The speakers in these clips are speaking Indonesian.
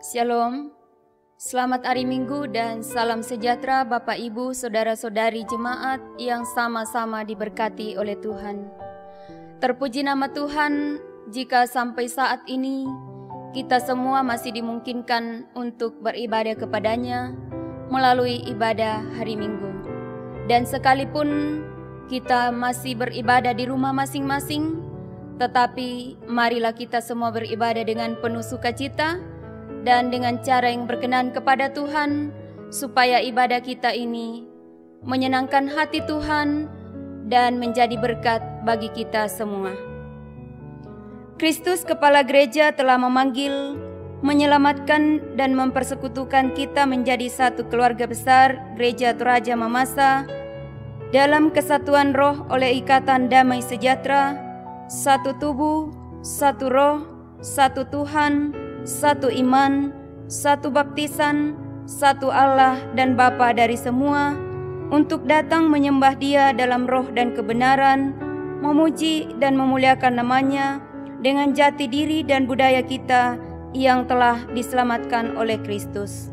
Shalom, selamat hari Minggu dan salam sejahtera Bapak Ibu Saudara-saudari jemaat yang sama-sama diberkati oleh Tuhan. Terpuji nama Tuhan jika sampai saat ini kita semua masih dimungkinkan untuk beribadah kepadanya melalui ibadah hari Minggu. Dan sekalipun kita masih beribadah di rumah masing-masing, tetapi marilah kita semua beribadah dengan penuh sukacita dan dengan cara yang berkenan kepada Tuhan, supaya ibadah kita ini menyenangkan hati Tuhan dan menjadi berkat bagi kita semua. Kristus Kepala Gereja telah memanggil, menyelamatkan dan mempersekutukan kita menjadi satu keluarga besar Gereja Toraja Mamasa dalam kesatuan roh oleh ikatan damai sejahtera, satu tubuh, satu roh, satu Tuhan, satu iman, satu baptisan, satu Allah dan Bapa dari semua, untuk datang menyembah Dia dalam roh dan kebenaran, memuji dan memuliakan namanya dengan jati diri dan budaya kita yang telah diselamatkan oleh Kristus.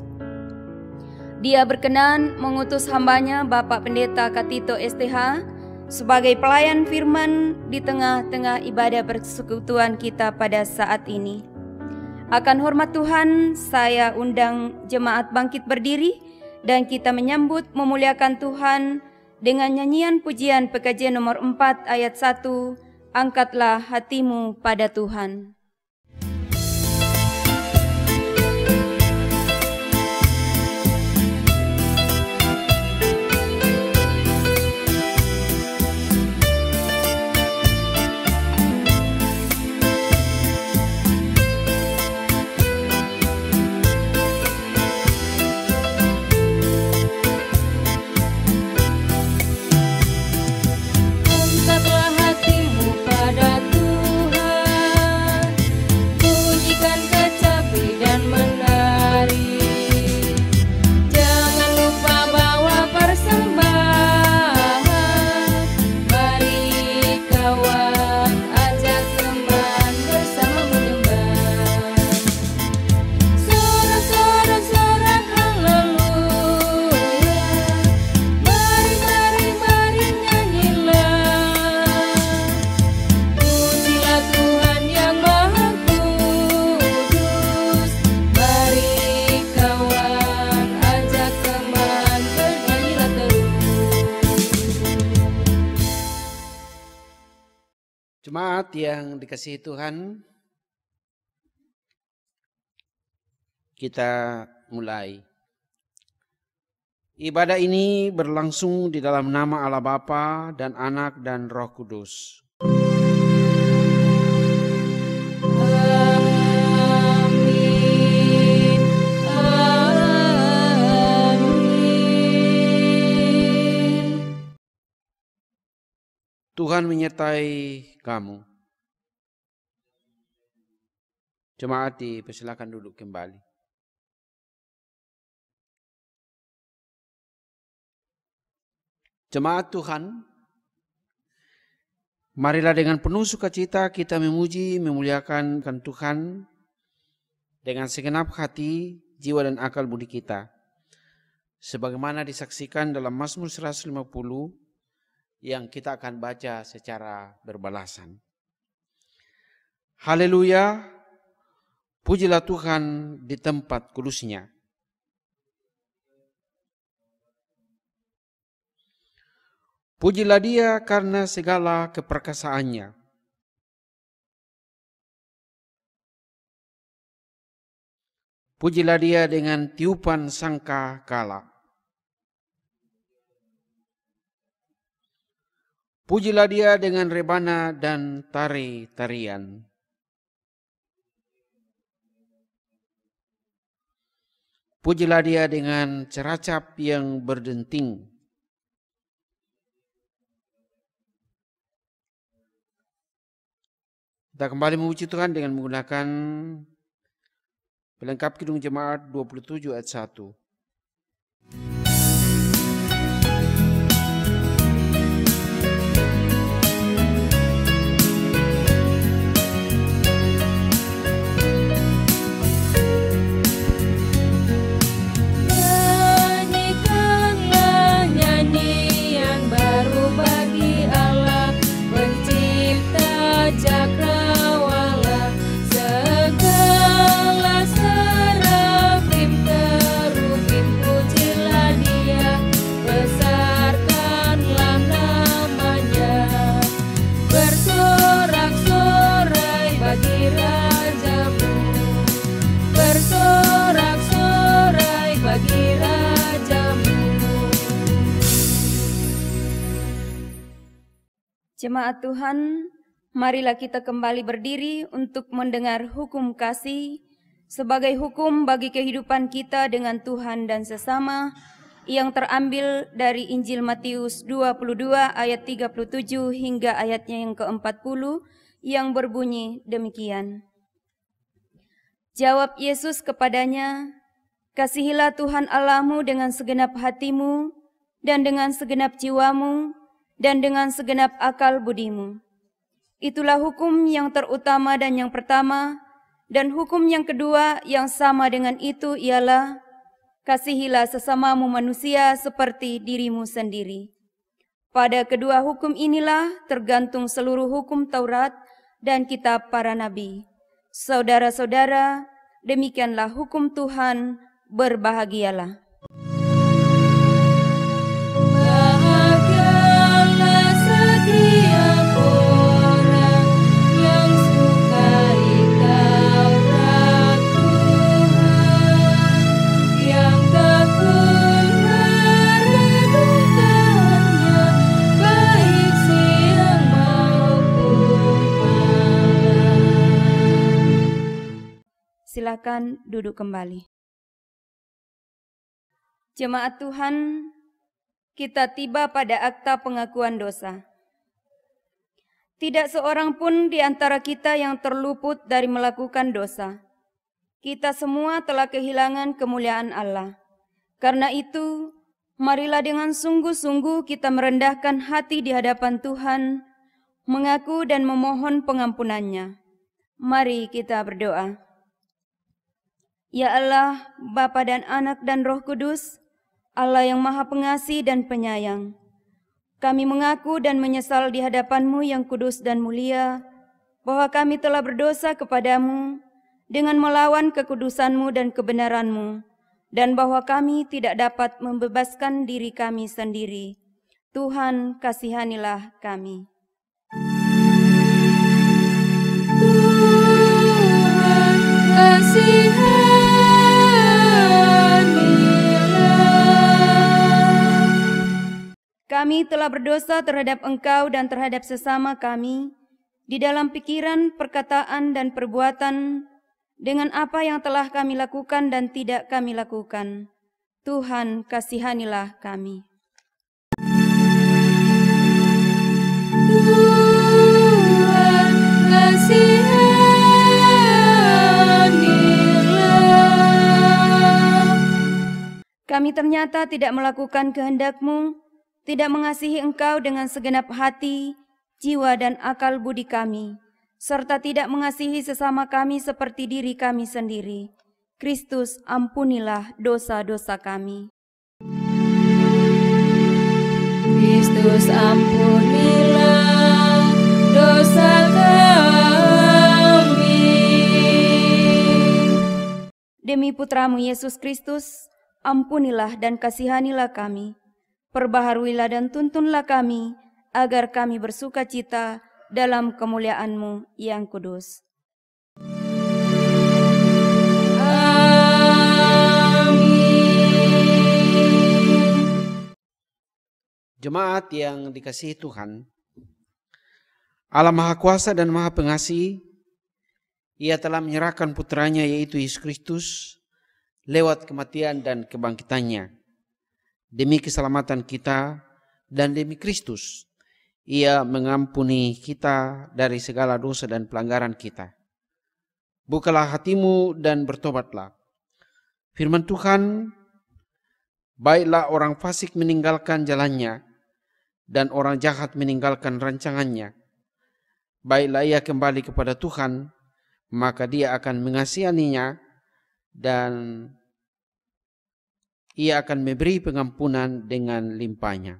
Dia berkenan mengutus hambanya Bapak Pendeta Katito STH sebagai pelayan firman di tengah-tengah ibadah persekutuan kita pada saat ini. Akan hormat Tuhan, saya undang jemaat bangkit berdiri dan kita menyambut memuliakan Tuhan dengan nyanyian pujian PKJ nomor 4 ayat 1, Angkatlah hatimu pada Tuhan. Jemaat yang dikasihi Tuhan, kita mulai. Ibadah ini berlangsung di dalam nama Allah Bapa dan Anak dan Roh Kudus. Amin. Amin. Tuhan menyertai kamu. Jemaat dipersilakan duduk kembali. Jemaat Tuhan, marilah dengan penuh sukacita kita memuji, memuliakan Tuhan dengan segenap hati, jiwa dan akal budi kita. Sebagaimana disaksikan dalam Mazmur 150 yang kita akan baca secara berbalasan. Haleluya, pujilah Tuhan di tempat kudus-Nya. Pujilah Dia karena segala keperkasaannya. Pujilah Dia dengan tiupan sangka kala. Pujilah Dia dengan rebana dan tari-tarian. Pujilah Dia dengan ceracap yang berdenting. Kita kembali memuji Tuhan dengan menggunakan pelengkap Kidung Jemaat 27 ayat 1. Jemaat Tuhan, marilah kita kembali berdiri untuk mendengar hukum kasih sebagai hukum bagi kehidupan kita dengan Tuhan dan sesama yang terambil dari Injil Matius 22 ayat 37 hingga ayatnya yang ke-40 yang berbunyi demikian. Jawab Yesus kepadanya, "Kasihilah Tuhan Allahmu dengan segenap hatimu dan dengan segenap jiwamu dan dengan segenap akal budimu. Itulah hukum yang terutama dan yang pertama, dan hukum yang kedua yang sama dengan itu ialah, kasihilah sesamamu manusia seperti dirimu sendiri. Pada kedua hukum inilah tergantung seluruh hukum Taurat dan kitab para nabi. Saudara-saudara, demikianlah hukum Tuhan, berbahagialah." Silakan duduk kembali. Jemaat Tuhan, kita tiba pada akta pengakuan dosa. Tidak seorang pun di antara kita yang terluput dari melakukan dosa. Kita semua telah kehilangan kemuliaan Allah. Karena itu, marilah dengan sungguh-sungguh kita merendahkan hati di hadapan Tuhan, mengaku dan memohon pengampunannya. Mari kita berdoa. Ya Allah, Bapa dan Anak dan Roh Kudus, Allah yang Maha Pengasih dan Penyayang, kami mengaku dan menyesal di hadapan-Mu yang kudus dan mulia, bahwa kami telah berdosa kepadamu dengan melawan kekudusan-Mu dan kebenaran-Mu, dan bahwa kami tidak dapat membebaskan diri kami sendiri. Tuhan, kasihanilah kami. Tuhan, kasihanilah. Kami telah berdosa terhadap Engkau dan terhadap sesama kami di dalam pikiran, perkataan, dan perbuatan dengan apa yang telah kami lakukan dan tidak kami lakukan. Tuhan, kasihanilah kami. Tuhan, kasihanilah. Kami ternyata tidak melakukan kehendak-Mu, tidak mengasihi Engkau dengan segenap hati, jiwa, dan akal budi kami, serta tidak mengasihi sesama kami seperti diri kami sendiri. Kristus, ampunilah dosa-dosa kami. Kristus, ampunilah dosa kami. Demi Putra-Mu Yesus Kristus, ampunilah dan kasihanilah kami. Perbaharuilah dan tuntunlah kami, agar kami bersuka cita dalam kemuliaan-Mu yang kudus. Amin. Jemaat yang dikasihi Tuhan, Allah Maha Kuasa dan Maha Pengasih, Ia telah menyerahkan putranya yaitu Yesus Kristus lewat kematian dan kebangkitannya. Demi keselamatan kita dan demi Kristus, Ia mengampuni kita dari segala dosa dan pelanggaran kita. Bukalah hatimu dan bertobatlah. Firman Tuhan, baiklah orang fasik meninggalkan jalannya, dan orang jahat meninggalkan rancangannya. Baiklah ia kembali kepada Tuhan, maka Dia akan mengasihaninya, dan Ia akan memberi pengampunan dengan limpahnya.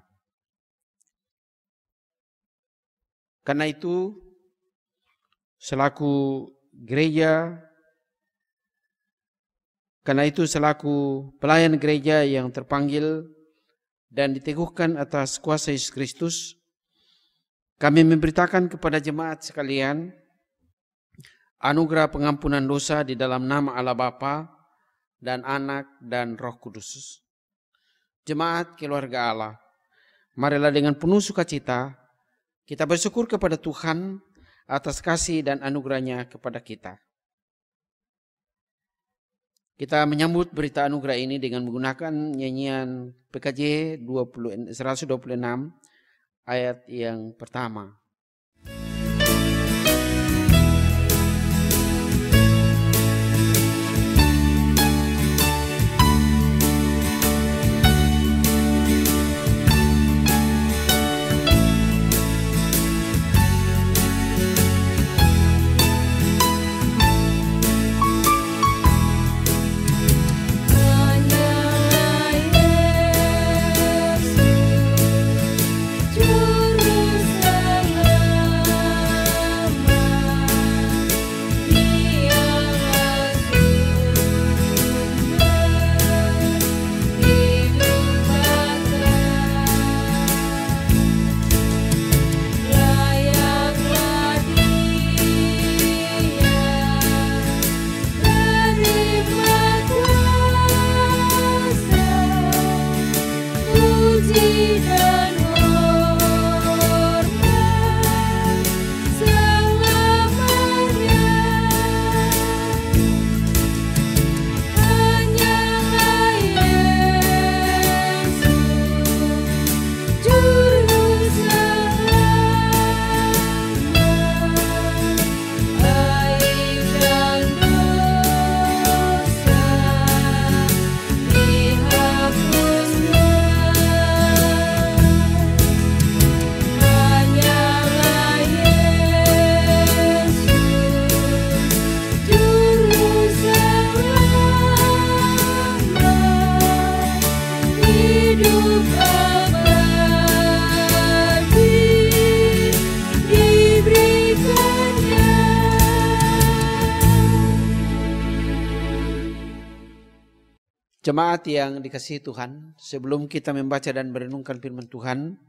Karena itu, selaku pelayan gereja yang terpanggil dan diteguhkan atas kuasa Yesus Kristus, kami memberitakan kepada jemaat sekalian anugerah pengampunan dosa di dalam nama Allah Bapa dan Anak dan Roh Kudus. Jemaat keluarga Allah, marilah dengan penuh sukacita Kita bersyukur kepada Tuhan atas kasih dan anugerahnya kepada kita. Kita menyambut berita anugerah ini dengan menggunakan nyanyian PKJ 126 ayat yang pertama. Jemaat yang dikasihi Tuhan, sebelum kita membaca dan merenungkan firman Tuhan,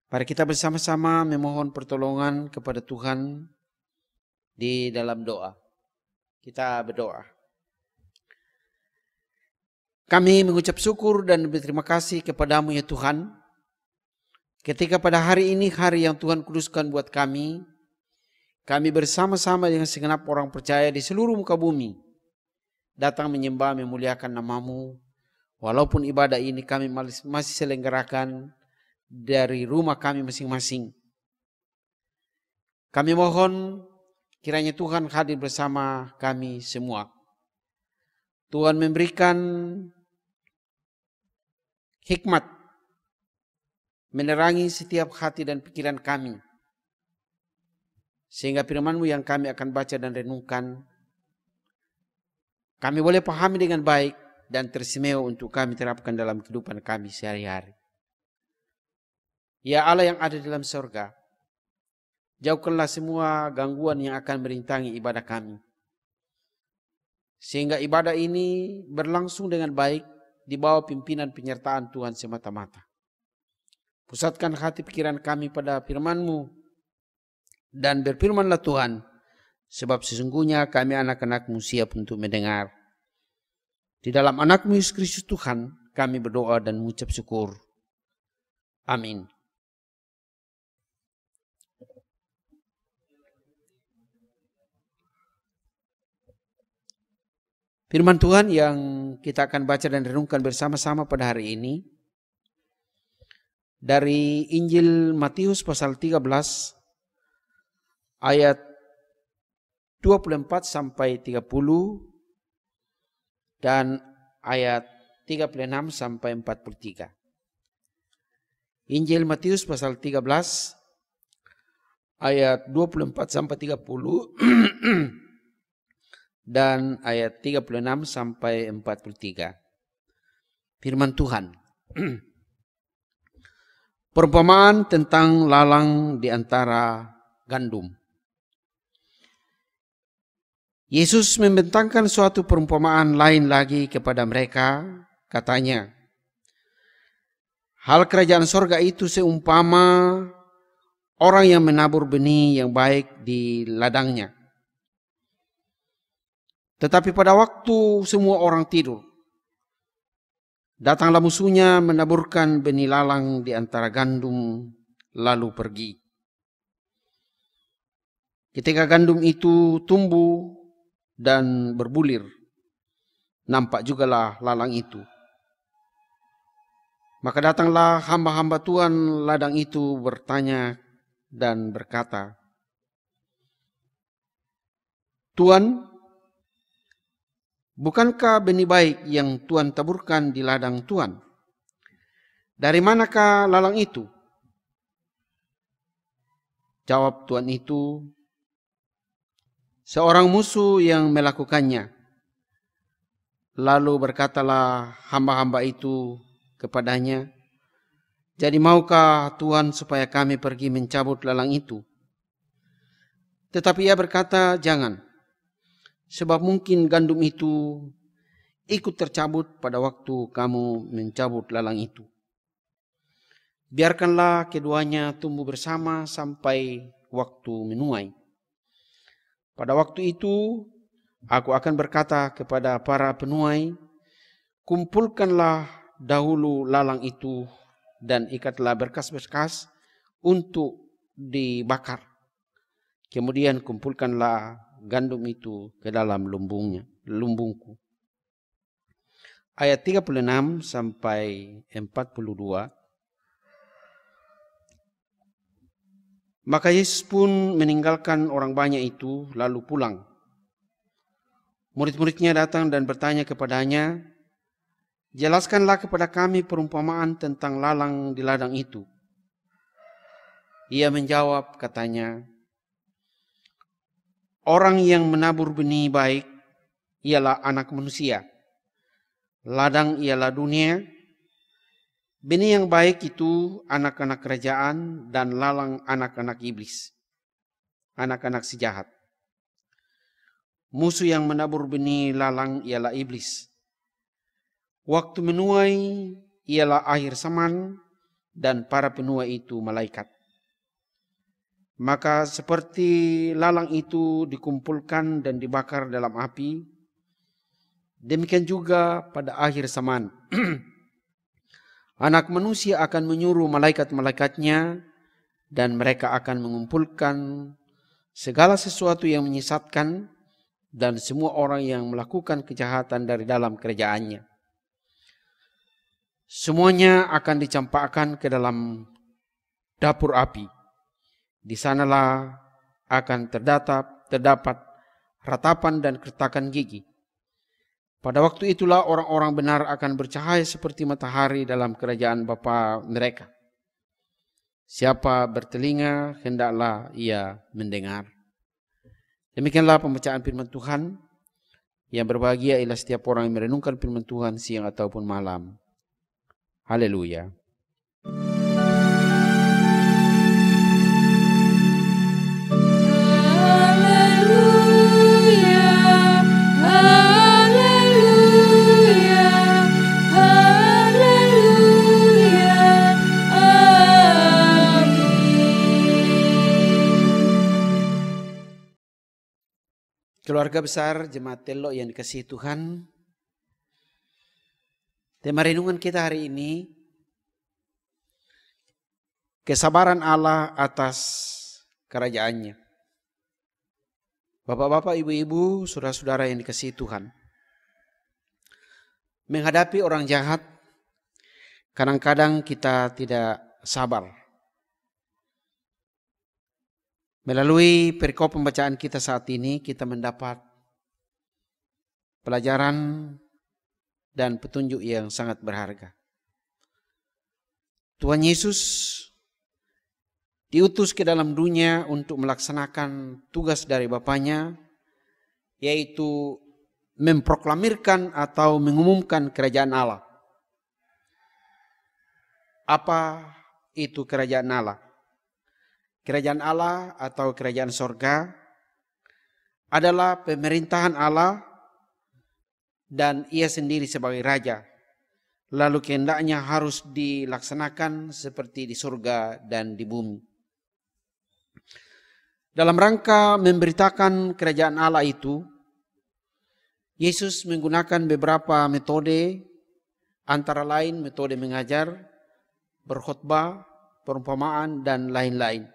mari kita bersama-sama memohon pertolongan kepada Tuhan di dalam doa. Kita berdoa. Kami mengucap syukur dan berterima kasih kepadamu ya Tuhan, ketika pada hari ini hari yang Tuhan kuduskan buat kami bersama-sama dengan segenap orang percaya di seluruh muka bumi, datang menyembah memuliakan namamu, walaupun ibadah ini kami masih selenggarakan dari rumah kami masing-masing. Kami mohon kiranya Tuhan hadir bersama kami semua. Tuhan memberikan hikmat, menerangi setiap hati dan pikiran kami, sehingga firman-Mu yang kami akan baca dan renungkan, kami boleh pahami dengan baik dan teristimewa untuk kami terapkan dalam kehidupan kami sehari-hari. Ya Allah yang ada dalam surga, jauhkanlah semua gangguan yang akan merintangi ibadah kami, sehingga ibadah ini berlangsung dengan baik di bawah pimpinan penyertaan Tuhan semata-mata. Pusatkan hati pikiran kami pada firman-Mu, dan berfirmanlah Tuhan, sebab sesungguhnya kami anak-anak-Mu siap untuk mendengar. Di dalam anak-Mu Yesus Kristus Tuhan, kami berdoa dan mengucap syukur. Amin. Firman Tuhan yang kita akan baca dan renungkan bersama-sama pada hari ini, dari Injil Matius pasal 13, ayat 24 sampai 30 dan ayat 36 sampai 43. Injil Matius pasal 13 ayat 24 sampai 30 dan ayat 36 sampai 43. Firman Tuhan. Perumpamaan tentang lalang di antara gandum. Yesus membentangkan suatu perumpamaan lain lagi kepada mereka, katanya, hal kerajaan sorga itu seumpama orang yang menabur benih yang baik di ladangnya. Tetapi pada waktu semua orang tidur, datanglah musuhnya menaburkan benih lalang di antara gandum lalu pergi. Ketika gandum itu tumbuh dan berbulir, nampak jugalah lalang itu. Maka datanglah hamba-hamba Tuhan ladang itu bertanya dan berkata, Tuan, bukankah benih baik yang Tuhan taburkan di ladang Tuan? Dari manakah lalang itu? Jawab Tuan itu, seorang musuh yang melakukannya. Lalu berkatalah hamba-hamba itu kepadanya, jadi maukah Tuhan supaya kami pergi mencabut lalang itu? Tetapi ia berkata, jangan. Sebab mungkin gandum itu ikut tercabut pada waktu kamu mencabut lalang itu. Biarkanlah keduanya tumbuh bersama sampai waktu menuai. Pada waktu itu, aku akan berkata kepada para penuai, kumpulkanlah dahulu lalang itu dan ikatlah berkas-berkas untuk dibakar. Kemudian kumpulkanlah gandum itu ke dalam lumbungku. Ayat 36 sampai 42. Maka Yesus pun meninggalkan orang banyak itu lalu pulang. Murid-muridnya datang dan bertanya kepadanya, jelaskanlah kepada kami perumpamaan tentang lalang di ladang itu. Ia menjawab katanya, orang yang menabur benih baik ialah anak manusia. Ladang ialah dunia. Benih yang baik itu anak-anak kerajaan dan lalang anak-anak iblis. Anak-anak si jahat. Musuh yang menabur benih lalang ialah iblis. Waktu menuai ialah akhir zaman dan para penuai itu malaikat. Maka seperti lalang itu dikumpulkan dan dibakar dalam api, demikian juga pada akhir zaman. Anak manusia akan menyuruh malaikat-malaikatnya dan mereka akan mengumpulkan segala sesuatu yang menyesatkan dan semua orang yang melakukan kejahatan dari dalam kerajaannya. Semuanya akan dicampakkan ke dalam dapur api. Di sanalah akan terdapat ratapan dan kertakan gigi. Pada waktu itulah orang-orang benar akan bercahaya seperti matahari dalam kerajaan Bapa mereka. Siapa bertelinga, hendaklah ia mendengar. Demikianlah pembacaan firman Tuhan. Yang berbahagia ialah setiap orang yang merenungkan firman Tuhan siang ataupun malam. Haleluya. Keluarga besar Jemaat Telok yang dikasihi Tuhan, tema renungan kita hari ini, kesabaran Allah atas kerajaannya. Bapak-bapak, ibu-ibu, saudara-saudara yang dikasihi Tuhan, menghadapi orang jahat, kadang-kadang kita tidak sabar. Melalui perikop pembacaan kita saat ini, kita mendapat pelajaran dan petunjuk yang sangat berharga. Tuhan Yesus diutus ke dalam dunia untuk melaksanakan tugas dari Bapanya, yaitu memproklamirkan atau mengumumkan kerajaan Allah. Apa itu kerajaan Allah? Kerajaan Allah atau kerajaan sorga adalah pemerintahan Allah dan ia sendiri sebagai raja. Lalu kehendaknya harus dilaksanakan seperti di surga dan di bumi. Dalam rangka memberitakan kerajaan Allah itu, Yesus menggunakan beberapa metode, antara lain metode mengajar, berkhotbah, perumpamaan, dan lain-lain.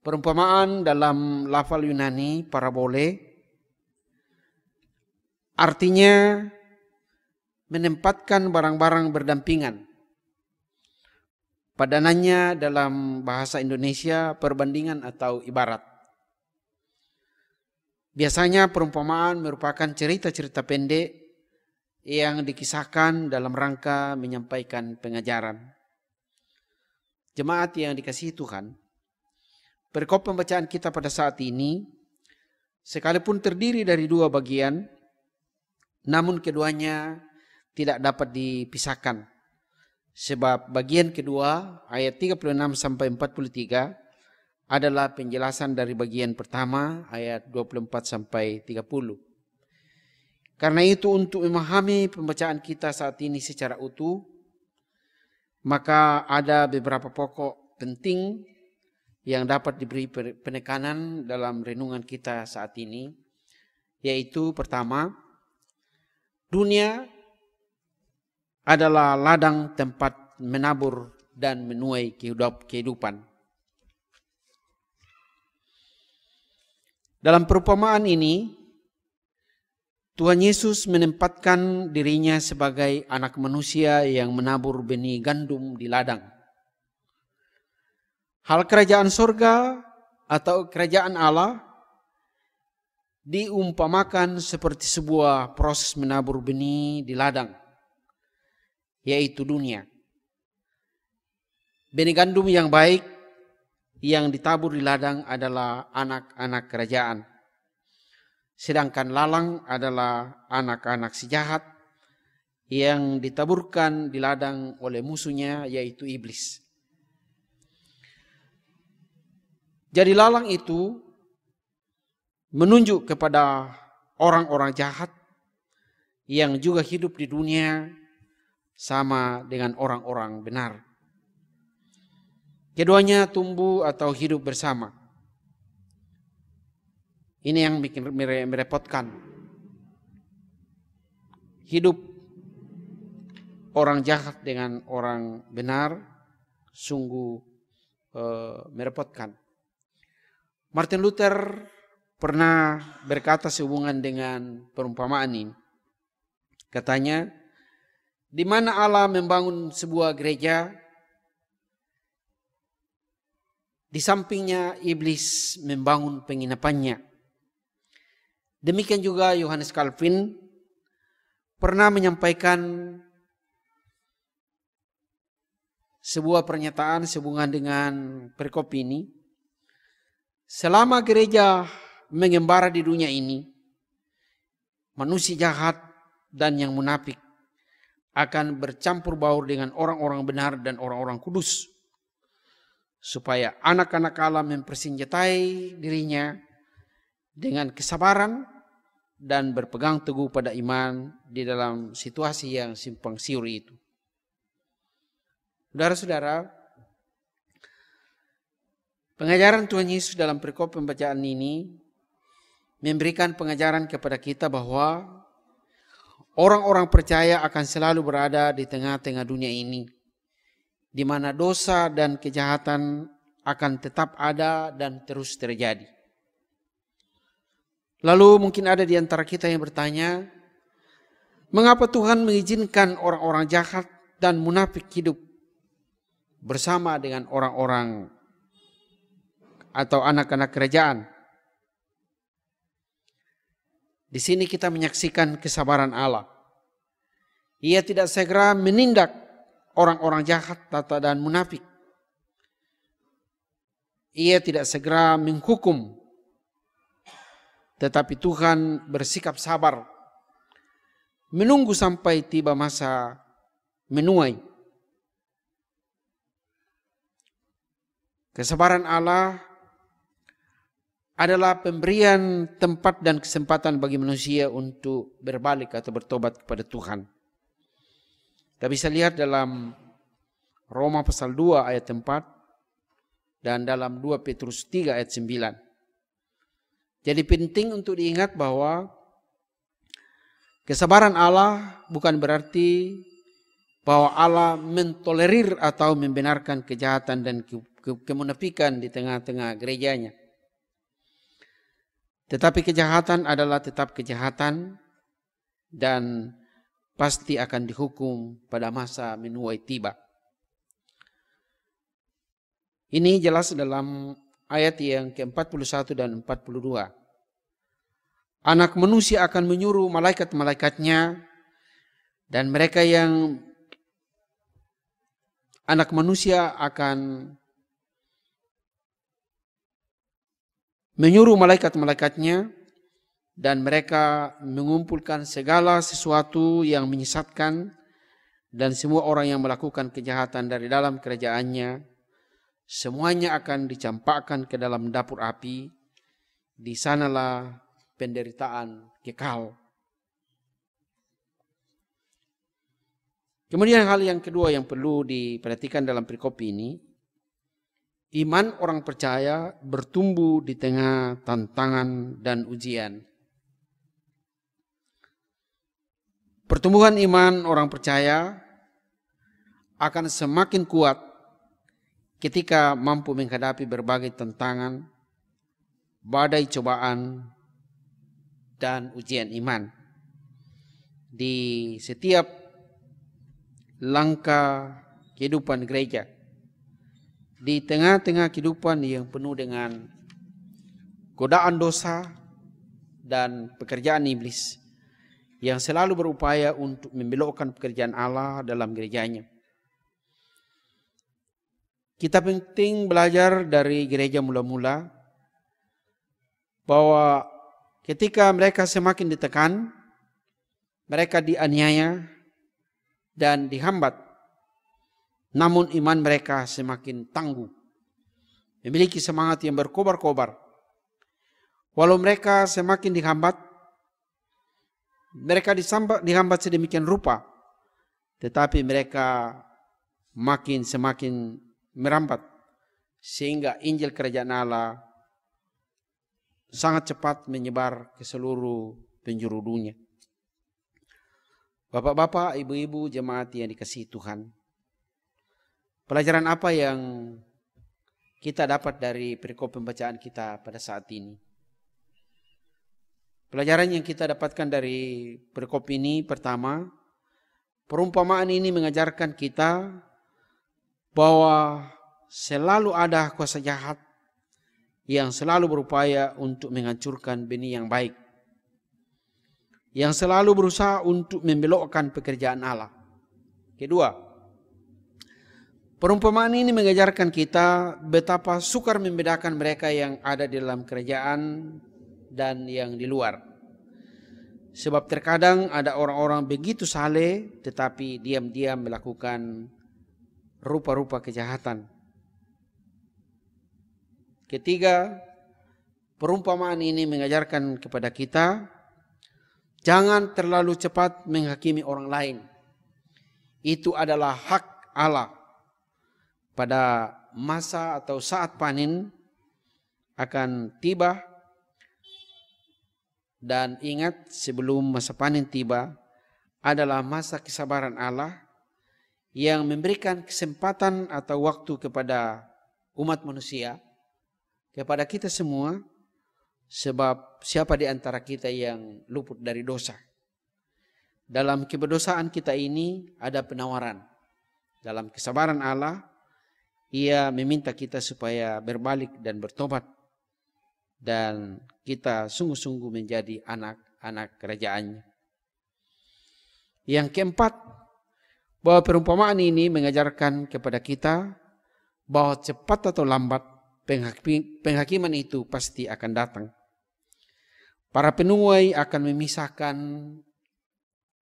Perumpamaan dalam lafal Yunani parabole artinya menempatkan barang-barang berdampingan. Padanannya dalam bahasa Indonesia perbandingan atau ibarat. Biasanya perumpamaan merupakan cerita-cerita pendek yang dikisahkan dalam rangka menyampaikan pengajaran. Jemaat yang dikasihi Tuhan, perikop pembacaan kita pada saat ini, sekalipun terdiri dari dua bagian, namun keduanya tidak dapat dipisahkan. Sebab bagian kedua, ayat 36 sampai 43, adalah penjelasan dari bagian pertama, ayat 24 sampai 30. Karena itu untuk memahami pembacaan kita saat ini secara utuh, maka ada beberapa pokok penting yang dapat diberi penekanan dalam renungan kita saat ini, yaitu pertama, dunia adalah ladang tempat menabur dan menuai kehidupan. Dalam perumpamaan ini, Tuhan Yesus menempatkan dirinya sebagai anak manusia yang menabur benih gandum di ladang. Hal kerajaan surga atau kerajaan Allah diumpamakan seperti sebuah proses menabur benih di ladang, yaitu dunia. Benih gandum yang baik yang ditabur di ladang adalah anak-anak kerajaan. Sedangkan lalang adalah anak-anak si jahat yang ditaburkan di ladang oleh musuhnya, yaitu iblis. Jadi lalang itu menunjuk kepada orang-orang jahat yang juga hidup di dunia sama dengan orang-orang benar. Keduanya tumbuh atau hidup bersama. Ini yang bikin merepotkan. Hidup orang jahat dengan orang benar sungguh merepotkan. Martin Luther pernah berkata sehubungan dengan perumpamaan ini. Katanya, di mana Allah membangun sebuah gereja, di sampingnya iblis membangun penginapannya. Demikian juga Yohanes Calvin pernah menyampaikan sebuah pernyataan sehubungan dengan perikop ini. Selama gereja mengembara di dunia ini, manusia jahat dan yang munafik akan bercampur baur dengan orang-orang benar dan orang-orang kudus, supaya anak-anak Allah mempersenjatai dirinya dengan kesabaran dan berpegang teguh pada iman di dalam situasi yang simpang siur itu. Saudara-saudara, pengajaran Tuhan Yesus dalam perikop pembacaan ini memberikan pengajaran kepada kita bahwa orang-orang percaya akan selalu berada di tengah-tengah dunia ini, di mana dosa dan kejahatan akan tetap ada dan terus terjadi. Lalu mungkin ada di antara kita yang bertanya, mengapa Tuhan mengizinkan orang-orang jahat dan munafik hidup bersama dengan orang-orang atau anak-anak kerajaan? Di sini kita menyaksikan kesabaran Allah. Ia tidak segera menindak orang-orang jahat dan munafik. Ia tidak segera menghukum, tetapi Tuhan bersikap sabar, menunggu sampai tiba masa menuai. Kesabaran Allah adalah pemberian tempat dan kesempatan bagi manusia untuk berbalik atau bertobat kepada Tuhan. Kita bisa lihat dalam Roma pasal 2 ayat 4 dan dalam 2 Petrus 3 ayat 9. Jadi penting untuk diingat bahwa kesabaran Allah bukan berarti bahwa Allah mentolerir atau membenarkan kejahatan dan kemunafikan di tengah-tengah gerejanya. Tetapi kejahatan adalah tetap kejahatan dan pasti akan dihukum pada masa menuai tiba. Ini jelas dalam ayat yang ke-41 dan 42. Anak manusia akan menyuruh malaikat-malaikatnya, dan mereka yang anak manusia akan menyuruh malaikat-malaikatnya, dan mereka mengumpulkan segala sesuatu yang menyesatkan dan semua orang yang melakukan kejahatan dari dalam kerajaannya. Semuanya akan dicampakkan ke dalam dapur api. Di sanalah penderitaan kekal. Kemudian hal yang kedua yang perlu diperhatikan dalam perikop ini, iman orang percaya bertumbuh di tengah tantangan dan ujian. Pertumbuhan iman orang percaya akan semakin kuat ketika mampu menghadapi berbagai tantangan, badai cobaan, dan ujian iman. Di setiap langkah kehidupan gereja, di tengah-tengah kehidupan yang penuh dengan godaan dosa dan pekerjaan iblis yang selalu berupaya untuk membelokkan pekerjaan Allah dalam gerejanya. Kita penting belajar dari gereja mula-mula bahwa ketika mereka semakin ditekan, mereka dianiaya dan dihambat, namun iman mereka semakin tangguh, memiliki semangat yang berkobar-kobar. Walau mereka semakin dihambat, mereka dihambat sedemikian rupa, tetapi mereka semakin merambat, sehingga Injil Kerajaan Allah sangat cepat menyebar ke seluruh penjuru dunia. Bapak-bapak, ibu-ibu, jemaat yang dikasihi Tuhan, pelajaran apa yang kita dapat dari perikop pembacaan kita pada saat ini? Pelajaran yang kita dapatkan dari perikop ini, pertama, perumpamaan ini mengajarkan kita bahwa selalu ada kuasa jahat yang selalu berupaya untuk menghancurkan benih yang baik, yang selalu berusaha untuk membelokkan pekerjaan Allah. Kedua, perumpamaan ini mengajarkan kita betapa sukar membedakan mereka yang ada di dalam kerajaan dan yang di luar. Sebab terkadang ada orang-orang begitu saleh tetapi diam-diam melakukan rupa-rupa kejahatan. Ketiga, perumpamaan ini mengajarkan kepada kita jangan terlalu cepat menghakimi orang lain. Itu adalah hak Allah. Pada masa atau saat panen akan tiba, dan ingat, sebelum masa panen tiba adalah masa kesabaran Allah yang memberikan kesempatan atau waktu kepada umat manusia, kepada kita semua, sebab siapa di antara kita yang luput dari dosa? Dalam keberdosaan kita ini ada penawaran. Dalam kesabaran Allah, Ia meminta kita supaya berbalik dan bertobat, dan kita sungguh-sungguh menjadi anak-anak kerajaannya. Yang keempat, bahwa perumpamaan ini mengajarkan kepada kita bahwa cepat atau lambat penghakiman itu pasti akan datang. Para penuai akan memisahkan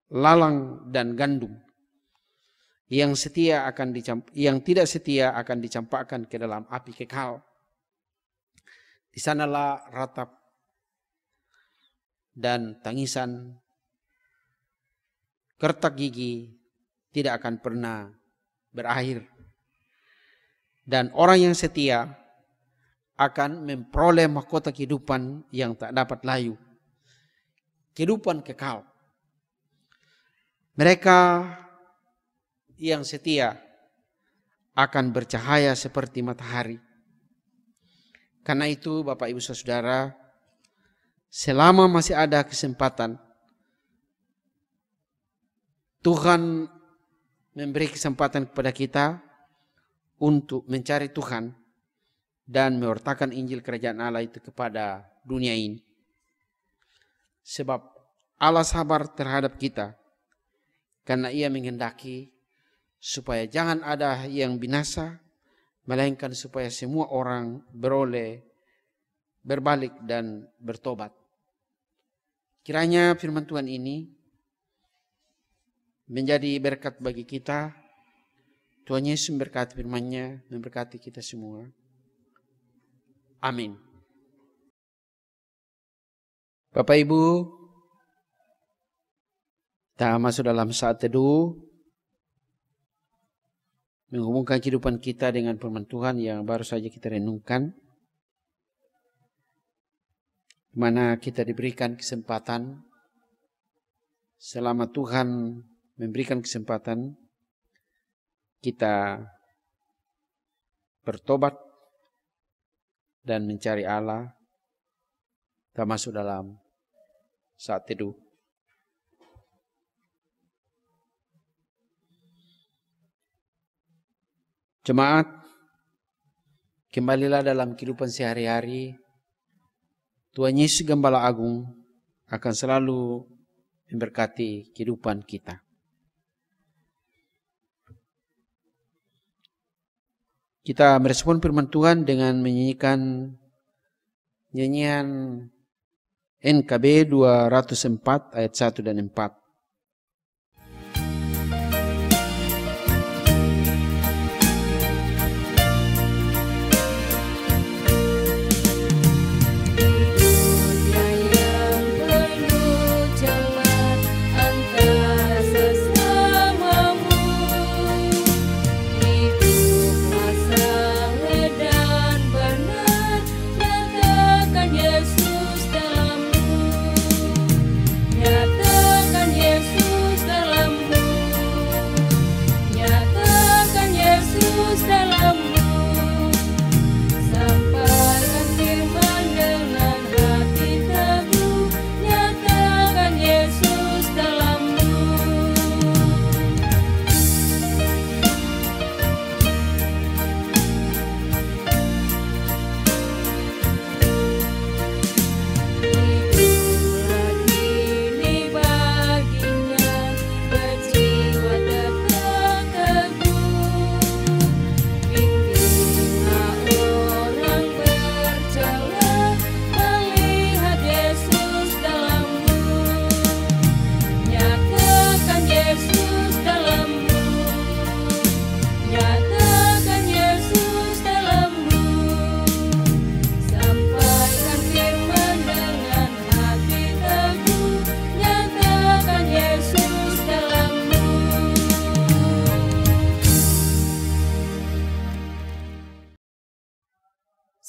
lalang dan gandum. Yang tidak setia akan dicampakkan ke dalam api kekal. Di sanalah ratap dan tangisan, kertak gigi tidak akan pernah berakhir. Dan orang yang setia akan memperoleh mahkota kehidupan yang tak dapat layu. Kehidupan kekal. Mereka yang setia akan bercahaya seperti matahari. Karena itu Bapak Ibu Saudara, selama masih ada kesempatan, Tuhan memberi kesempatan kepada kita untuk mencari Tuhan dan mewartakan Injil Kerajaan Allah itu kepada dunia ini. Sebab Allah sabar terhadap kita karena Ia menghendaki supaya jangan ada yang binasa, melainkan supaya semua orang beroleh berbalik dan bertobat. Kiranya firman Tuhan ini menjadi berkat bagi kita. Tuhan Yesus memberkati firman-Nya, memberkati kita semua. Amin. Bapak Ibu, kita masuk dalam saat teduh, menghubungkan kehidupan kita dengan firman Tuhan yang baru saja kita renungkan, di mana kita diberikan kesempatan selama Tuhan memberikan kesempatan kita bertobat dan mencari Allah. Kita masuk dalam saat teduh. Jemaat, kembalilah dalam kehidupan sehari-hari. Tuhan Yesus Gembala Agung akan selalu memberkati kehidupan kita. Kita merespon firman Tuhan dengan menyanyikan nyanyian NKB 204 ayat 1 dan 4.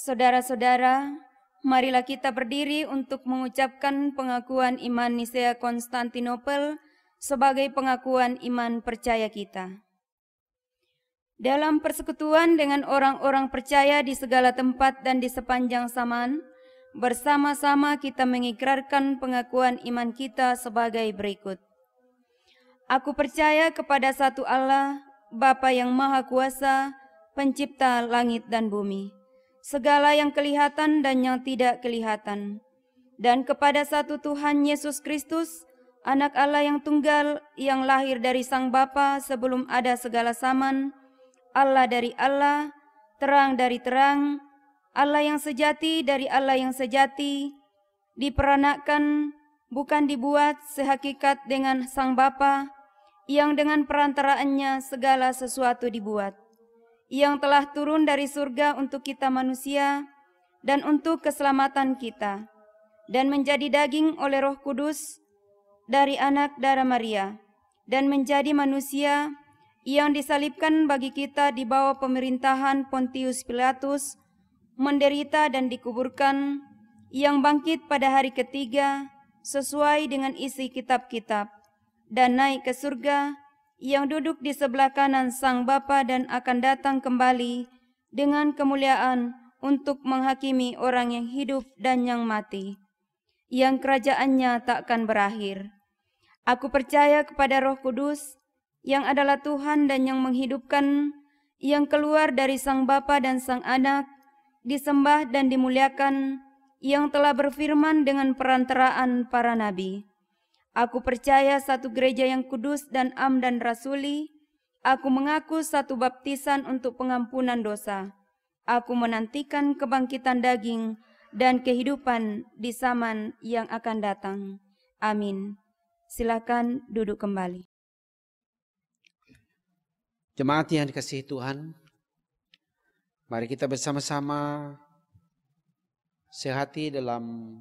Saudara-saudara, marilah kita berdiri untuk mengucapkan pengakuan iman Nisea Konstantinopel sebagai pengakuan iman percaya kita. Dalam persekutuan dengan orang-orang percaya di segala tempat dan di sepanjang zaman, bersama-sama kita mengikrarkan pengakuan iman kita sebagai berikut. Aku percaya kepada satu Allah, Bapa yang Maha Kuasa, Pencipta langit dan bumi, segala yang kelihatan dan yang tidak kelihatan, dan kepada satu Tuhan Yesus Kristus, Anak Allah yang tunggal, yang lahir dari Sang Bapa sebelum ada segala zaman, Allah dari Allah, terang dari terang, Allah yang sejati dari Allah yang sejati, diperanakkan, bukan dibuat, sehakikat dengan Sang Bapa, yang dengan perantaraannya segala sesuatu dibuat, yang telah turun dari surga untuk kita manusia dan untuk keselamatan kita, dan menjadi daging oleh Roh Kudus dari anak darah Maria, dan menjadi manusia, yang disalibkan bagi kita di bawah pemerintahan Pontius Pilatus, menderita dan dikuburkan, yang bangkit pada hari ketiga sesuai dengan isi kitab-kitab, dan naik ke surga, yang duduk di sebelah kanan Sang Bapa dan akan datang kembali dengan kemuliaan untuk menghakimi orang yang hidup dan yang mati, yang kerajaannya takkan berakhir. Aku percaya kepada Roh Kudus, yang adalah Tuhan dan yang menghidupkan, yang keluar dari Sang Bapa dan Sang Anak, disembah dan dimuliakan, yang telah berfirman dengan perantaraan para nabi. Aku percaya satu gereja yang kudus dan am dan rasuli. Aku mengaku satu baptisan untuk pengampunan dosa. Aku menantikan kebangkitan daging dan kehidupan di zaman yang akan datang. Amin. Silakan duduk kembali. Jemaat yang dikasihi Tuhan, mari kita bersama-sama sehati dalam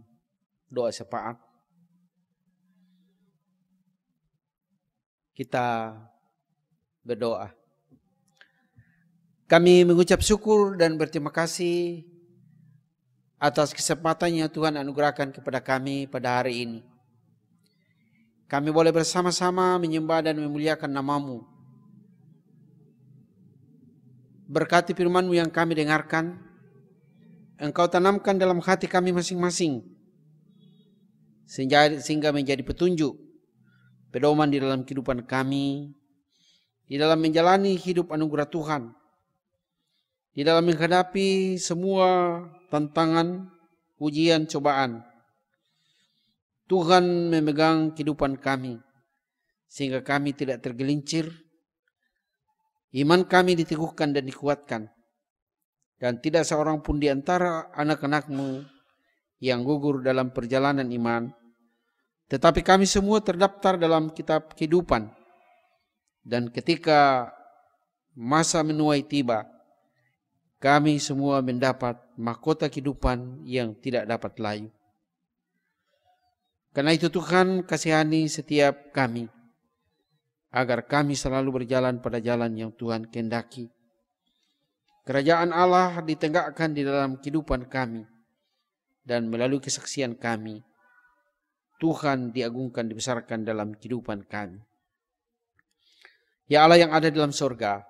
doa syafaat. Kita berdoa. Kami mengucap syukur dan berterima kasih atas kesempatan yang Tuhan anugerahkan kepada kami pada hari ini. Kami boleh bersama-sama menyembah dan memuliakan nama-Mu. Berkati firman-Mu yang kami dengarkan, Engkau tanamkan dalam hati kami masing-masing, sehingga menjadi petunjuk, pedoman di dalam kehidupan kami, di dalam menjalani hidup anugerah Tuhan, di dalam menghadapi semua tantangan, ujian, cobaan. Tuhan memegang kehidupan kami, sehingga kami tidak tergelincir, iman kami diteguhkan dan dikuatkan, dan tidak seorang pun di antara anak-anak-Mu yang gugur dalam perjalanan iman, tetapi kami semua terdaftar dalam kitab kehidupan. Dan ketika masa menuai tiba, kami semua mendapat mahkota kehidupan yang tidak dapat layu. Karena itu Tuhan kasihani setiap kami, agar kami selalu berjalan pada jalan yang Tuhan kehendaki. Kerajaan Allah ditegakkan di dalam kehidupan kami, dan melalui kesaksian kami, Tuhan diagungkan, dibesarkan dalam kehidupan kami. Ya Allah yang ada dalam sorga,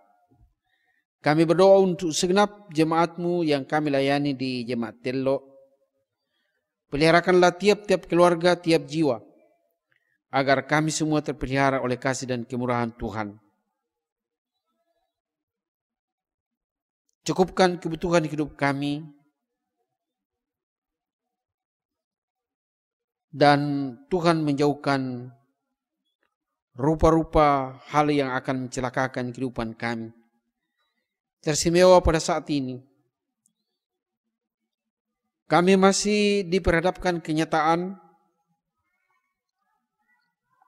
kami berdoa untuk segenap jemaat-Mu yang kami layani di Jemaat Tello. Peliharakanlah tiap-tiap keluarga, tiap jiwa, agar kami semua terpelihara oleh kasih dan kemurahan Tuhan. Cukupkan kebutuhan hidup kami, dan Tuhan menjauhkan rupa-rupa hal yang akan mencelakakan kehidupan kami. Teristimewa pada saat ini, kami masih diperhadapkan kenyataan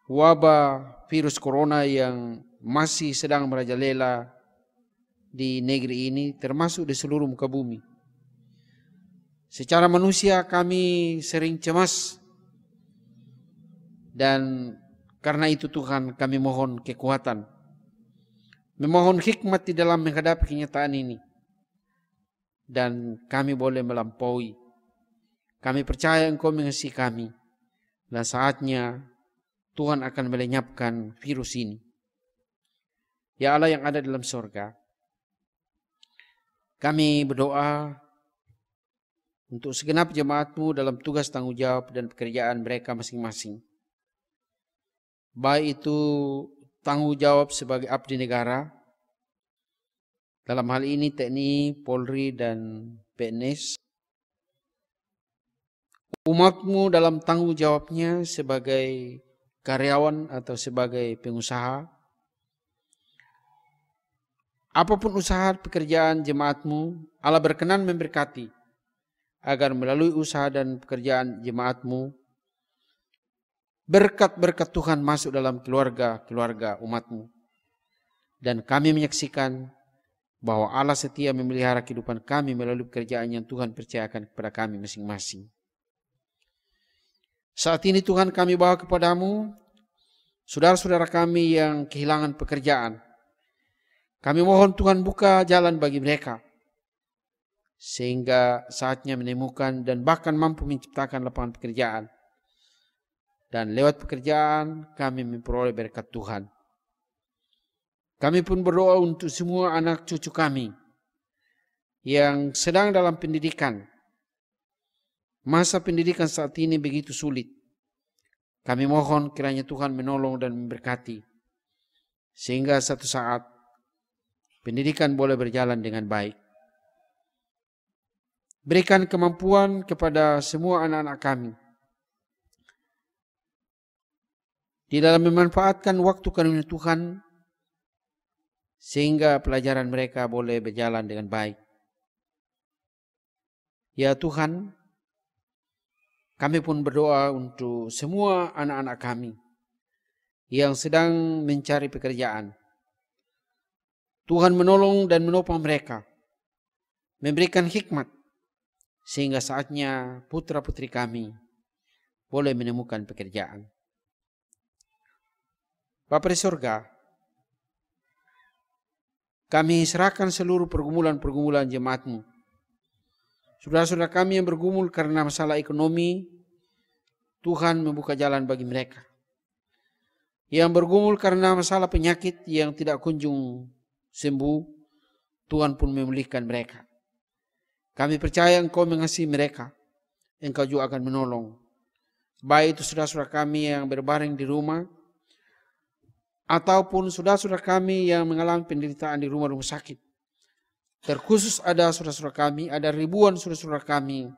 wabah virus corona yang masih sedang merajalela di negeri ini, termasuk di seluruh muka bumi. Secara manusia kami sering cemas, dan karena itu Tuhan kami mohon kekuatan, memohon hikmat di dalam menghadapi kenyataan ini, dan kami boleh melampaui. Kami percaya Engkau mengasihi kami, dan saatnya Tuhan akan melenyapkan virus ini. Ya Allah yang ada dalam sorga, kami berdoa untuk segenap jemaat-Mu dalam tugas tanggung jawab dan pekerjaan mereka masing-masing. Baik itu tanggung jawab sebagai abdi negara, dalam hal ini TNI, Polri, dan PNS. Umat-Mu dalam tanggung jawabnya sebagai karyawan atau sebagai pengusaha. Apapun usaha pekerjaan jemaat-Mu, Allah berkenan memberkati, agar melalui usaha dan pekerjaan jemaat-Mu, berkat-berkat Tuhan masuk dalam keluarga-keluarga umat-Mu. Dan kami menyaksikan bahwa Allah setia memelihara kehidupan kami melalui pekerjaan yang Tuhan percayakan kepada kami masing-masing. Saat ini Tuhan kami bawa kepadamu saudara-saudara kami yang kehilangan pekerjaan. Kami mohon Tuhan buka jalan bagi mereka, sehingga saatnya menemukan dan bahkan mampu menciptakan lapangan pekerjaan. Dan lewat pekerjaan kami memperoleh berkat Tuhan. Kami pun berdoa untuk semua anak cucu kami yang sedang dalam pendidikan. Masa pendidikan saat ini begitu sulit. Kami mohon kiranya Tuhan menolong dan memberkati, sehingga satu saat pendidikan boleh berjalan dengan baik. Berikan kemampuan kepada semua anak-anak kami di dalam memanfaatkan waktu karunia Tuhan, sehingga pelajaran mereka boleh berjalan dengan baik. Ya Tuhan, kami pun berdoa untuk semua anak-anak kami yang sedang mencari pekerjaan. Tuhan menolong dan menopang mereka, memberikan hikmat, sehingga saatnya putra-putri kami boleh menemukan pekerjaan. Bapa di surga, kami serahkan seluruh pergumulan-pergumulan jemaat-Mu. Saudara-saudara kami yang bergumul karena masalah ekonomi, Tuhan membuka jalan bagi mereka. Yang bergumul karena masalah penyakit yang tidak kunjung sembuh, Tuhan pun memulihkan mereka. Kami percaya Engkau mengasihi mereka, Engkau juga akan menolong. Baik itu saudara-saudara kami yang berbaring di rumah, ataupun saudara-saudara kami yang mengalami penderitaan di rumah-rumah sakit. Terkhusus ada saudara-saudara kami, ada ribuan saudara-saudara kami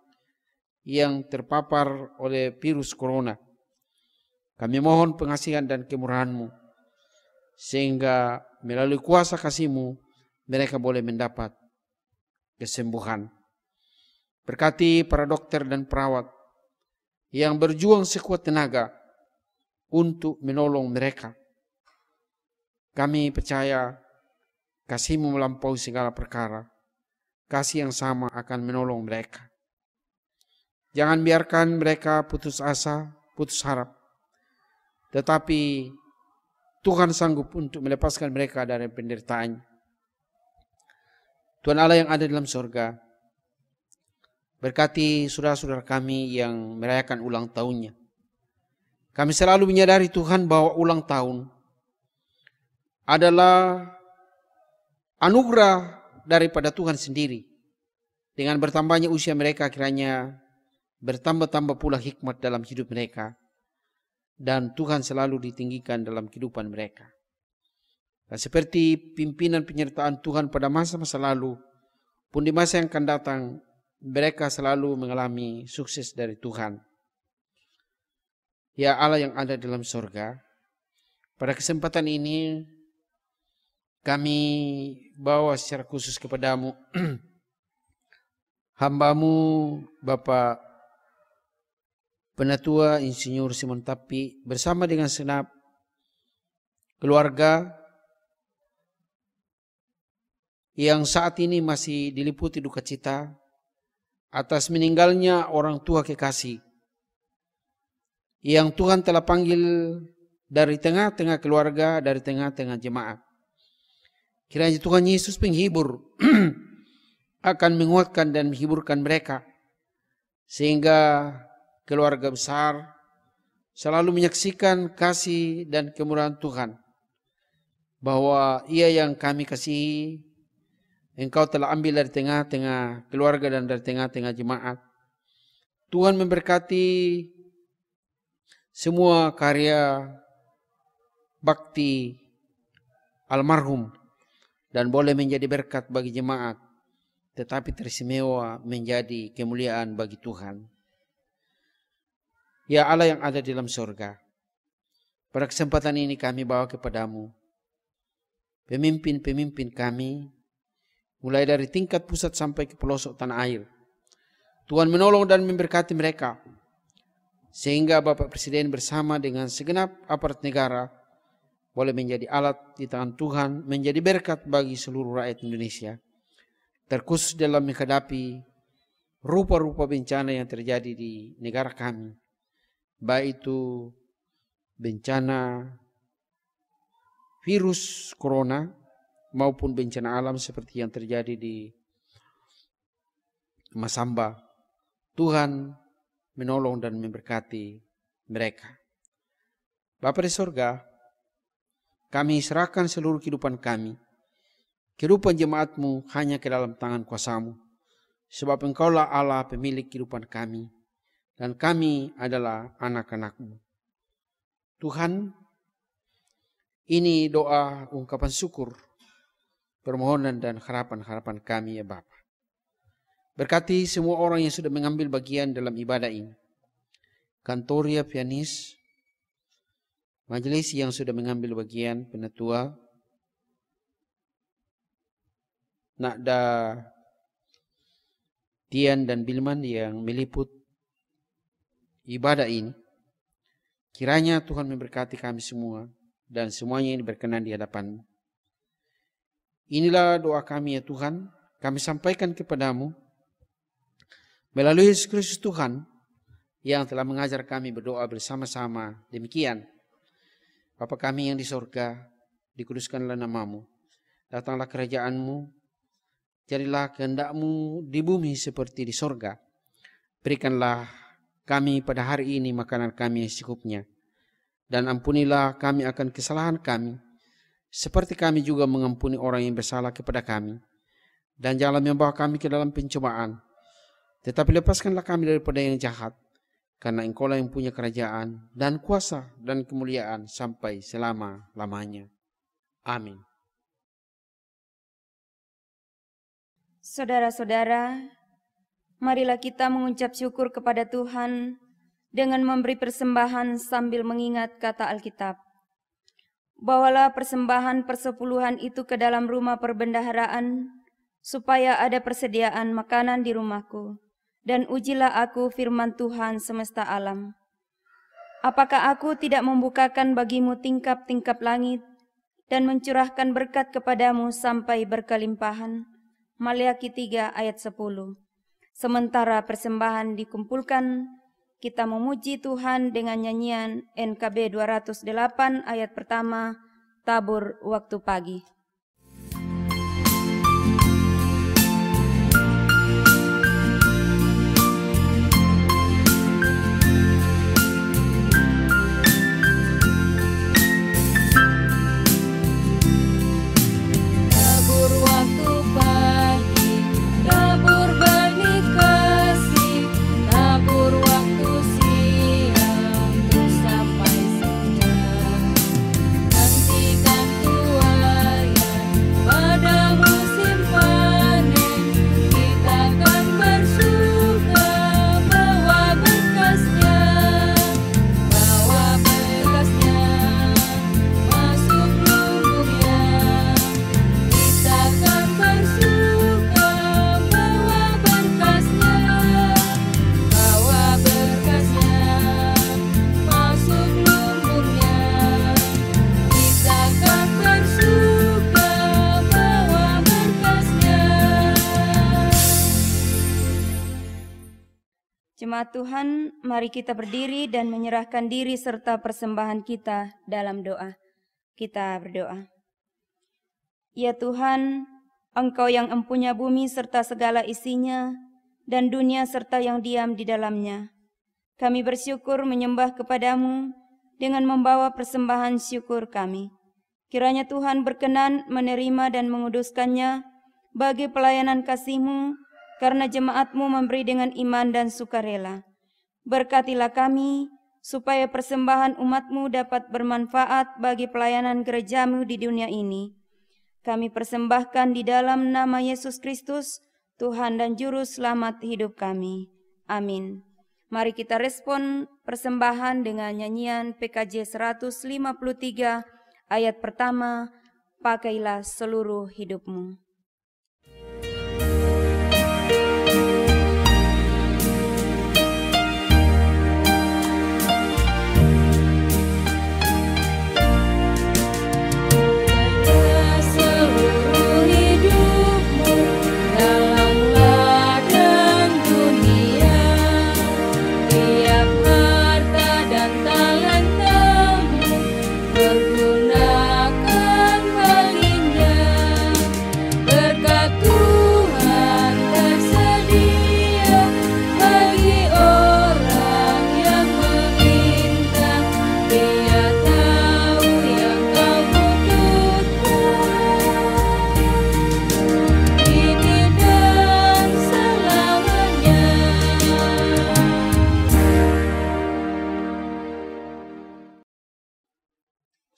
yang terpapar oleh virus corona. Kami mohon pengasihan dan kemurahan-Mu, sehingga melalui kuasa kasih-Mu mereka boleh mendapat kesembuhan. Berkati para dokter dan perawat yang berjuang sekuat tenaga untuk menolong mereka. Kami percaya kasih-Mu melampaui segala perkara. Kasih yang sama akan menolong mereka. Jangan biarkan mereka putus asa, putus harap. Tetapi Tuhan sanggup untuk melepaskan mereka dari penderitaan. Tuhan Allah yang ada dalam surga, berkati saudara-saudara kami yang merayakan ulang tahunnya. Kami selalu menyadari Tuhan bahwa ulang tahun adalah anugerah daripada Tuhan sendiri. Dengan bertambahnya usia mereka, kiranya bertambah-tambah pula hikmat dalam hidup mereka. Dan Tuhan selalu ditinggikan dalam kehidupan mereka. Dan seperti pimpinan penyertaan Tuhan pada masa-masa lalu, pun di masa yang akan datang, mereka selalu mengalami sukses dari Tuhan. Ya Allah yang ada dalam surga, pada kesempatan ini, kami bawa secara khusus kepadamu hamba-Mu Bapak Penatua Insinyur Simon Tapi bersama dengan segenap keluarga yang saat ini masih diliputi duka cita atas meninggalnya orang tua kekasih yang Tuhan telah panggil dari tengah-tengah keluarga, dari tengah-tengah jemaat. Kiranya Tuhan Yesus penghibur akan menguatkan dan menghiburkan mereka, sehingga keluarga besar selalu menyaksikan kasih dan kemurahan Tuhan, bahwa Ia yang kami kasihi, Engkau telah ambil dari tengah-tengah keluarga dan dari tengah-tengah jemaat. Tuhan memberkati semua karya bakti almarhum, dan boleh menjadi berkat bagi jemaat, tetapi teristimewa menjadi kemuliaan bagi Tuhan. Ya Allah yang ada di dalam surga, pada kesempatan ini kami bawa kepadamu pemimpin-pemimpin kami, mulai dari tingkat pusat sampai ke pelosok tanah air. Tuhan menolong dan memberkati mereka, sehingga Bapak Presiden bersama dengan segenap aparat negara boleh menjadi alat di tangan Tuhan, menjadi berkat bagi seluruh rakyat Indonesia, terkhusus dalam menghadapi rupa-rupa bencana yang terjadi di negara kami, baik itu bencana virus corona maupun bencana alam seperti yang terjadi di Masamba. Tuhan menolong dan memberkati mereka. Bapa di surga, kami serahkan seluruh kehidupan kami. Kehidupan jemaat-Mu hanya ke dalam tangan kuasa-Mu. Sebab Engkaulah Allah pemilik kehidupan kami. Dan kami adalah anak-anak-Mu. Tuhan, ini doa ungkapan syukur, permohonan dan harapan-harapan kami ya Bapa. Berkati semua orang yang sudah mengambil bagian dalam ibadah ini. Kantoria pianis, majelis yang sudah mengambil bagian, penatua, Nakda, Tian dan Bilman yang meliput ibadah ini. Kiranya Tuhan memberkati kami semua dan semuanya ini berkenan di hadapan-Mu. Inilah doa kami ya Tuhan, kami sampaikan kepadamu melalui Yesus Kristus Tuhan yang telah mengajar kami berdoa bersama-sama. Demikian, Bapa kami yang di sorga, dikuduskanlah nama-Mu, datanglah kerajaan-Mu, jadilah kehendak-Mu di bumi seperti di sorga. Berikanlah kami pada hari ini makanan kami yang secukupnya, dan ampunilah kami akan kesalahan kami, seperti kami juga mengampuni orang yang bersalah kepada kami. Dan janganlah membawa kami ke dalam pencobaan, tetapi lepaskanlah kami daripada yang jahat, karena Engkaulah yang punya kerajaan dan kuasa dan kemuliaan sampai selama-lamanya. Amin. Saudara-saudara, marilah kita mengucap syukur kepada Tuhan dengan memberi persembahan sambil mengingat kata Alkitab. Bawalah persembahan persepuluhan itu ke dalam rumah perbendaharaan, supaya ada persediaan makanan di rumahku, dan ujilah aku firman Tuhan semesta alam. Apakah aku tidak membukakan bagimu tingkap-tingkap langit, dan mencurahkan berkat kepadamu sampai berkelimpahan? Maleakhi 3 ayat 10. Sementara persembahan dikumpulkan, kita memuji Tuhan dengan nyanyian NKB 208 ayat pertama, Tabur Waktu Pagi. Jemaat Tuhan, mari kita berdiri dan menyerahkan diri serta persembahan kita dalam doa. Kita berdoa. Ya Tuhan, Engkau yang empunya bumi serta segala isinya, dan dunia serta yang diam di dalamnya. Kami bersyukur menyembah kepadamu dengan membawa persembahan syukur kami. Kiranya Tuhan berkenan menerima dan menguduskannya bagi pelayanan kasih-Mu, karena jemaat-Mu memberi dengan iman dan sukarela. Berkatilah kami, supaya persembahan umat-Mu dapat bermanfaat bagi pelayanan gereja-Mu di dunia ini. Kami persembahkan di dalam nama Yesus Kristus, Tuhan dan Juru Selamat hidup kami. Amin. Mari kita respon persembahan dengan nyanyian PKJ 153 ayat pertama, pakailah seluruh hidupmu.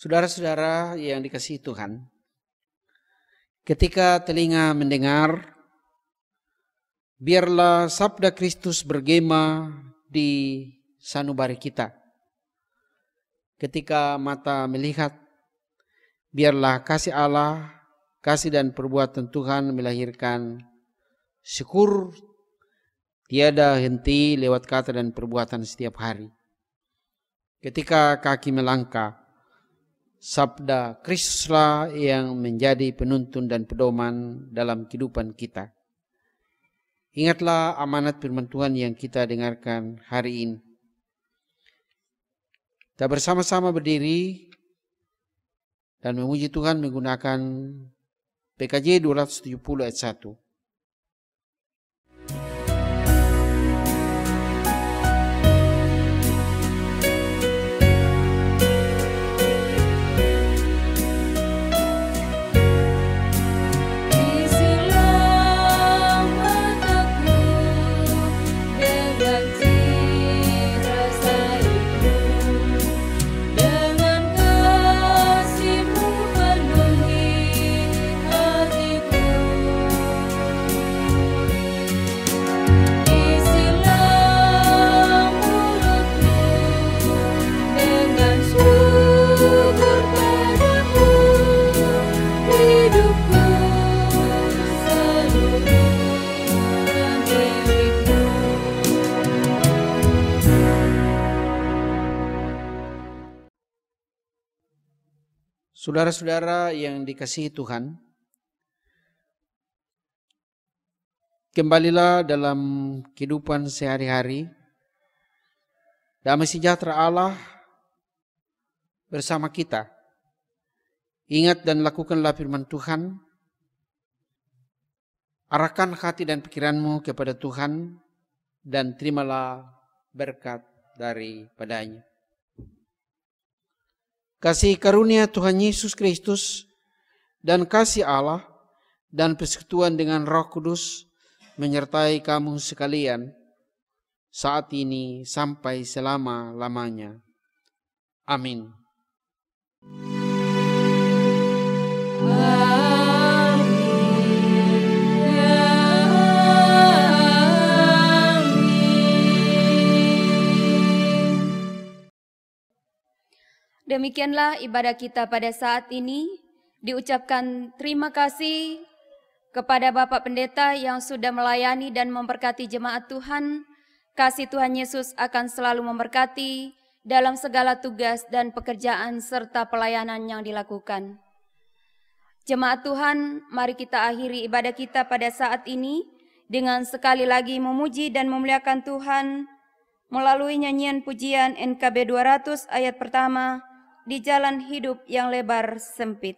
Saudara-saudara yang dikasihi Tuhan, ketika telinga mendengar, biarlah sabda Kristus bergema di sanubari kita. Ketika mata melihat, biarlah kasih Allah, kasih dan perbuatan Tuhan melahirkan syukur tiada henti lewat kata dan perbuatan setiap hari. Ketika kaki melangkah, sabda Kristuslah yang menjadi penuntun dan pedoman dalam kehidupan kita. Ingatlah amanat firman Tuhan yang kita dengarkan hari ini. Kita bersama-sama berdiri dan memuji Tuhan menggunakan PKJ 270 ayat 1. Saudara-saudara yang dikasihi Tuhan, kembalilah dalam kehidupan sehari-hari. Damai sejahtera Allah bersama kita. Ingat dan lakukanlah firman Tuhan. Arahkan hati dan pikiranmu kepada Tuhan dan terimalah berkat daripadanya. Kasih karunia Tuhan Yesus Kristus dan kasih Allah dan persekutuan dengan Roh Kudus menyertai kamu sekalian saat ini sampai selama-lamanya. Amin. Demikianlah ibadah kita pada saat ini. Diucapkan terima kasih kepada Bapak Pendeta yang sudah melayani dan memberkati jemaat Tuhan. Kasih Tuhan Yesus akan selalu memberkati dalam segala tugas dan pekerjaan serta pelayanan yang dilakukan. Jemaat Tuhan, mari kita akhiri ibadah kita pada saat ini dengan sekali lagi memuji dan memuliakan Tuhan melalui nyanyian pujian NKB 200 ayat pertama, di jalan hidup yang lebar sempit.